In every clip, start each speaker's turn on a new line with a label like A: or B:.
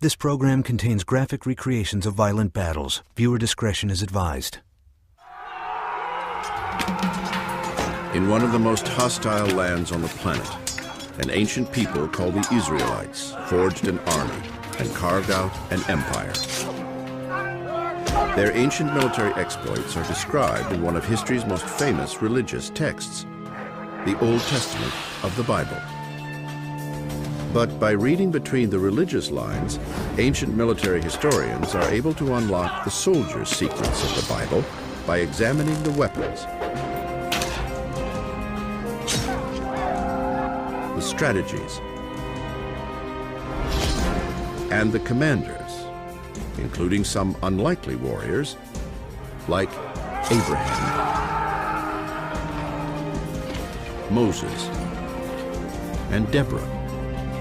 A: This program contains graphic recreations of violent battles. Viewer discretion is advised.
B: In one of the most hostile lands on the planet, an ancient people called the Israelites forged an army and carved out an empire. Their ancient military exploits are described in one of history's most famous religious texts, the Old Testament of the Bible. But by reading between the religious lines, ancient military historians are able to unlock the soldiers' secrets of the Bible by examining the weapons, the strategies, and the commanders, including some unlikely warriors like Abraham, Moses, and Deborah.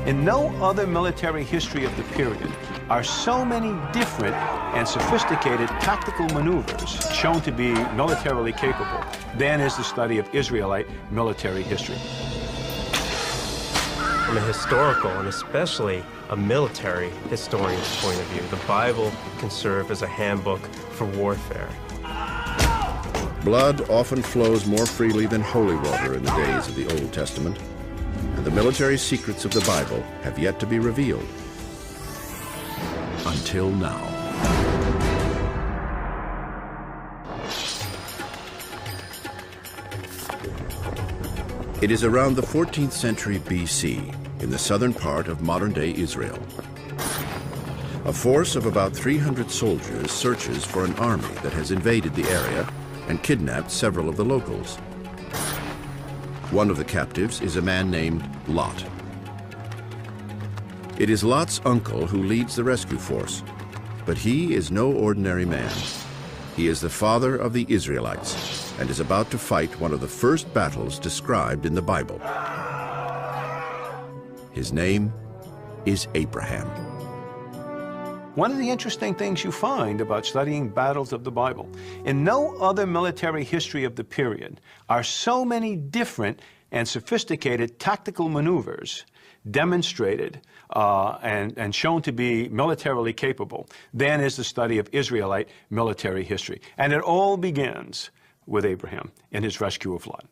C: In no other military history of the period are so many different and sophisticated tactical maneuvers shown to be militarily capable than is the study of Israelite military history.
D: From a historical and especially a military historian's point of view, the Bible can serve as a handbook for warfare.
B: Blood often flows more freely than holy water in the days of the Old Testament, and the military secrets of the Bible have yet to be revealed. Until now. It is around the 14th century BC, in the southern part of modern-day Israel. A force of about 300 soldiers searches for an army that has invaded the area and kidnapped several of the locals. One of the captives is a man named Lot. It is Lot's uncle who leads the rescue force, but he is no ordinary man. He is the father of the Israelites and is about to fight one of the first battles described in the Bible. His name is Abraham.
C: One of the interesting things you find about studying battles of the Bible, in no other military history of the period are so many different and sophisticated tactical maneuvers demonstrated and shown to be militarily capable than is the study of Israelite military history. And it all begins with Abraham and his rescue of Lot.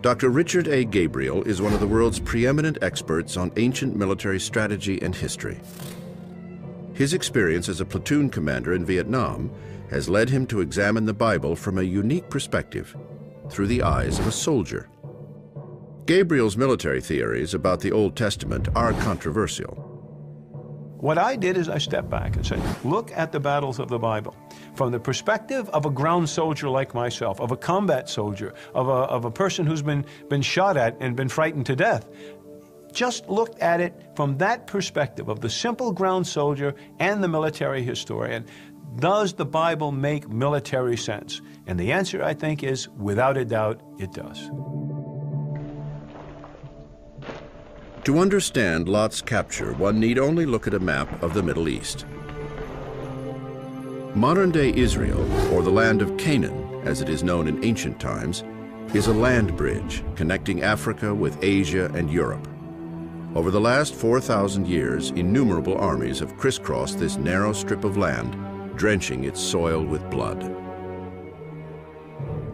B: Dr. Richard A. Gabriel is one of the world's preeminent experts on ancient military strategy and history. His experience as a platoon commander in Vietnam has led him to examine the Bible from a unique perspective, through the eyes of a soldier. Gabriel's military theories about the Old Testament are controversial.
C: What I did is I stepped back and said, look at the battles of the Bible from the perspective of a ground soldier like myself, of a combat soldier, of a person who's been shot at and been frightened to death. Just look at it from that perspective of the simple ground soldier and the military historian. Does the Bible make military sense? And the answer, I think, is without a doubt, it does.
B: To understand Lot's capture, one need only look at a map of the Middle East. Modern-day Israel, or the land of Canaan, as it is known in ancient times, is a land bridge connecting Africa with Asia and Europe. Over the last 4,000 years, innumerable armies have crisscrossed this narrow strip of land, drenching its soil with blood.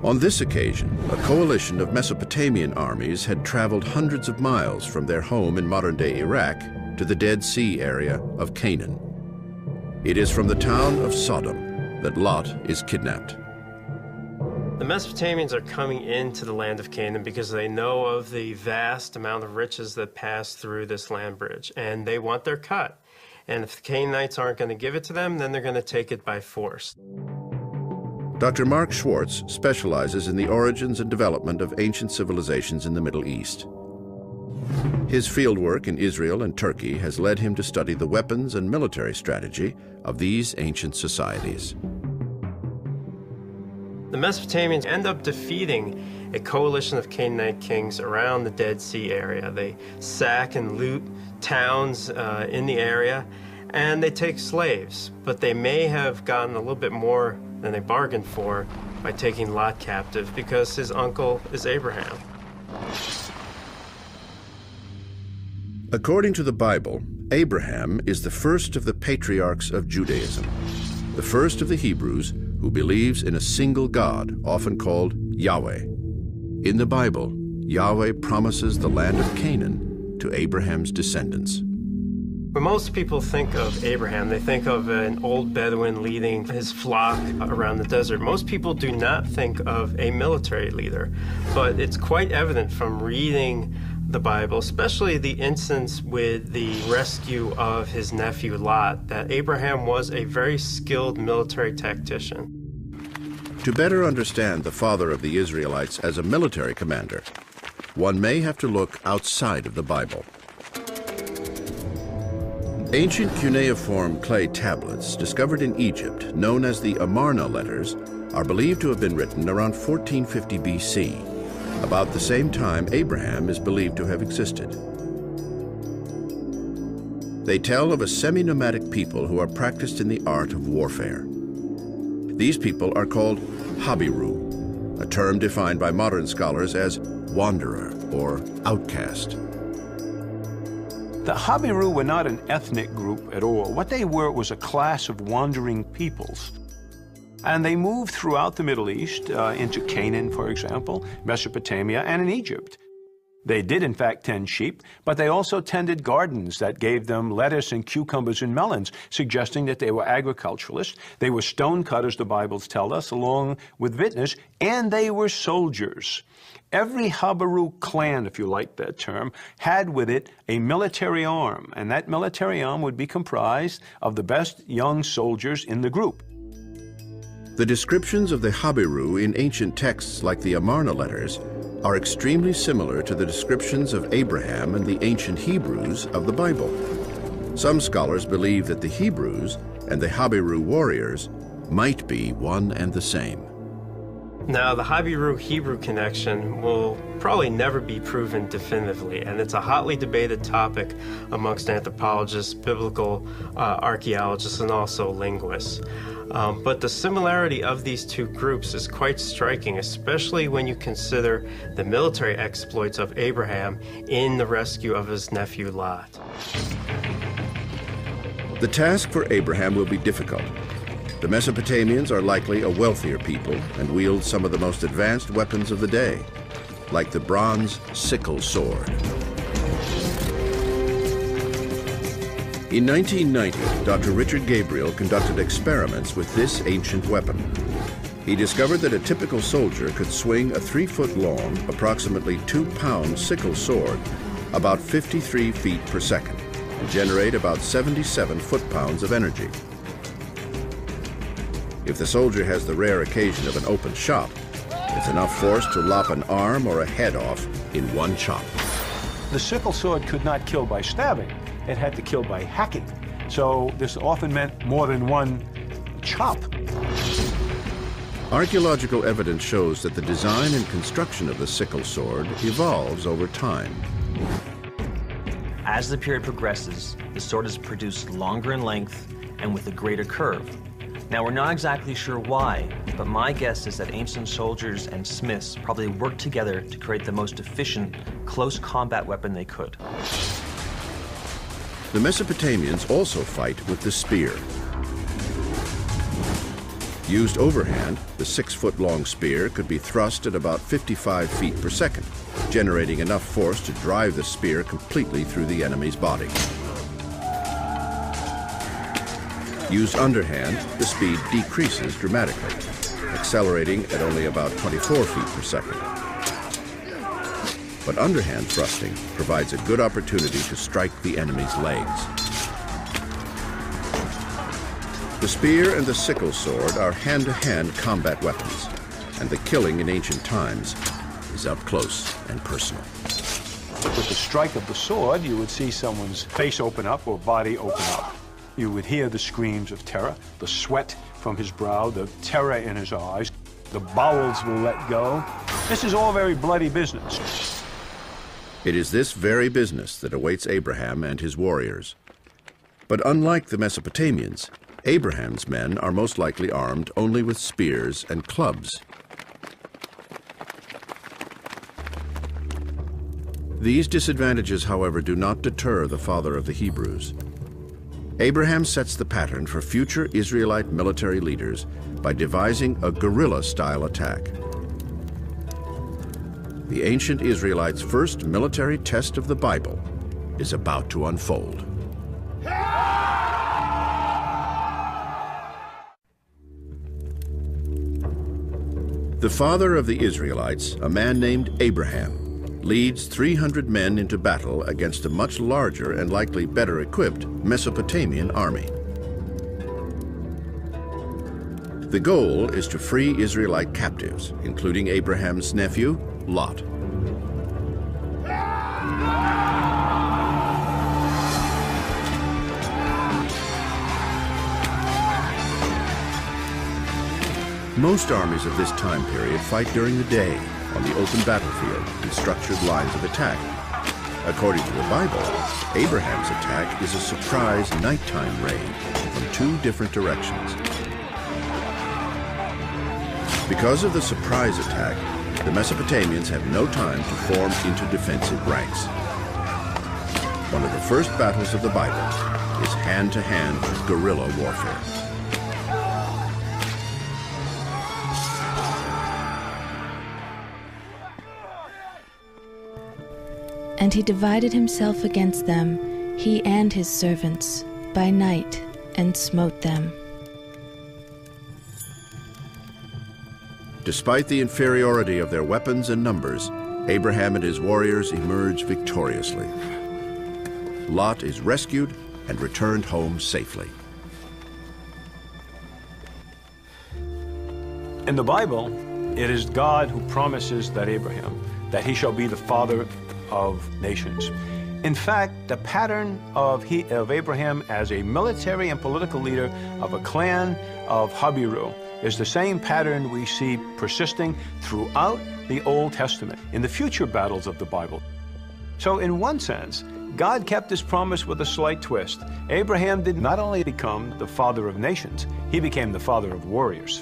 B: On this occasion, a coalition of Mesopotamian armies had traveled hundreds of miles from their home in modern-day Iraq to the Dead Sea area of Canaan. It is from the town of Sodom that Lot is kidnapped.
D: The Mesopotamians are coming into the land of Canaan because they know of the vast amount of riches that pass through this land bridge, and they want their cut. And if the Canaanites aren't going to give it to them, then they're going to take it by force.
B: Dr. Mark Schwartz specializes in the origins and development of ancient civilizations in the Middle East. His fieldwork in Israel and Turkey has led him to study the weapons and military strategy of these ancient societies.
D: The Mesopotamians end up defeating a coalition of Canaanite kings around the Dead Sea area. They sack and loot towns in the area, and they take slaves. But they may have gotten a little bit more than they bargained for by taking Lot captive because his uncle is Abraham.
B: According to the Bible, Abraham is the first of the patriarchs of Judaism, the first of the Hebrews who believes in a single God, often called Yahweh. In the Bible, Yahweh promises the land of Canaan to Abraham's descendants.
D: When most people think of Abraham, they think of an old Bedouin leading his flock around the desert. Most people do not think of a military leader, but it's quite evident from reading the Bible, especially the instance with the rescue of his nephew Lot, that Abraham was a very skilled military tactician.
B: To better understand the father of the Israelites as a military commander, one may have to look outside of the Bible. Ancient cuneiform clay tablets discovered in Egypt, known as the Amarna letters, are believed to have been written around 1450 BC. About the same time Abraham is believed to have existed. They tell of a semi-nomadic people who are practiced in the art of warfare. These people are called Habiru, a term defined by modern scholars as wanderer or outcast.
C: The Habiru were not an ethnic group at all. What they were was a class of wandering peoples. And they moved throughout the Middle East, into Canaan, for example, Mesopotamia, and in Egypt. They did, in fact, tend sheep, but they also tended gardens that gave them lettuce and cucumbers and melons, suggesting that they were agriculturalists. They were stonecutters, the Bibles tell us, along with vintners, and they were soldiers. Every Habiru clan, if you like that term, had with it a military arm, and that military arm would be comprised of the best young soldiers in the group.
B: The descriptions of the Habiru in ancient texts like the Amarna letters are extremely similar to the descriptions of Abraham and the ancient Hebrews of the Bible. Some scholars believe that the Hebrews and the Habiru warriors might be one and the same.
D: Now, the Habiru-Hebrew connection will probably never be proven definitively, and it's a hotly debated topic amongst anthropologists, biblical archaeologists, and also linguists. But the similarity of these two groups is quite striking, especially when you consider the military exploits of Abraham in the rescue of his nephew Lot.
B: The task for Abraham will be difficult. The Mesopotamians are likely a wealthier people and wield some of the most advanced weapons of the day, like the bronze sickle sword. In 1990, Dr. Richard Gabriel conducted experiments with this ancient weapon. He discovered that a typical soldier could swing a 3-foot-long, approximately 2-pound sickle sword about 53 feet per second and generate about 77 foot-pounds of energy. If the soldier has the rare occasion of an open shot, it's enough force to lop an arm or a head off in one chop.
C: The sickle sword could not kill by stabbing. It had to kill by hacking. So this often meant more than one chop.
B: Archaeological evidence shows that the design and construction of the sickle sword evolves over time.
E: As the period progresses, the sword is produced longer in length and with a greater curve. Now, we're not exactly sure why, but my guess is that ancient soldiers and smiths probably worked together to create the most efficient, close combat weapon they could.
B: The Mesopotamians also fight with the spear. Used overhand, the 6-foot-long spear could be thrust at about 55 feet per second, generating enough force to drive the spear completely through the enemy's body. Used underhand, the speed decreases dramatically, accelerating at only about 24 feet per second. But underhand thrusting provides a good opportunity to strike the enemy's legs. The spear and the sickle sword are hand-to-hand combat weapons, and the killing in ancient times is up close and personal.
C: With the strike of the sword, you would see someone's face open up or body open up. You would hear the screams of terror, the sweat from his brow, the terror in his eyes. The bowels will let go. This is all very bloody business.
B: It is this very business that awaits Abraham and his warriors. But unlike the Mesopotamians, Abraham's men are most likely armed only with spears and clubs. These disadvantages, however, do not deter the father of the Hebrews. Abraham sets the pattern for future Israelite military leaders by devising a guerrilla-style attack. The ancient Israelites' first military test of the Bible is about to unfold. The father of the Israelites, a man named Abraham, leads 300 men into battle against a much larger and likely better equipped Mesopotamian army. The goal is to free Israelite captives, including Abraham's nephew, Lot. Most armies of this time period fight during the day on the open battlefield in structured lines of attack. According to the Bible, Abraham's attack is a surprise nighttime raid from 2 different directions. Because of the surprise attack, the Mesopotamians have no time to form into defensive ranks. One of the first battles of the Bible is hand-to-hand guerrilla warfare.
F: And he divided himself against them, he and his servants, by night, and smote them.
B: Despite the inferiority of their weapons and numbers, Abraham and his warriors emerge victoriously. Lot is rescued and returned home safely.
C: In the Bible, it is God who promises that Abraham, that he shall be the father of nations. In fact, the pattern of Abraham as a military and political leader of a clan of Habiru is the same pattern we see persisting throughout the Old Testament in the future battles of the Bible. So in one sense, God kept his promise with a slight twist. Abraham did not only become the father of nations, he became the father of warriors.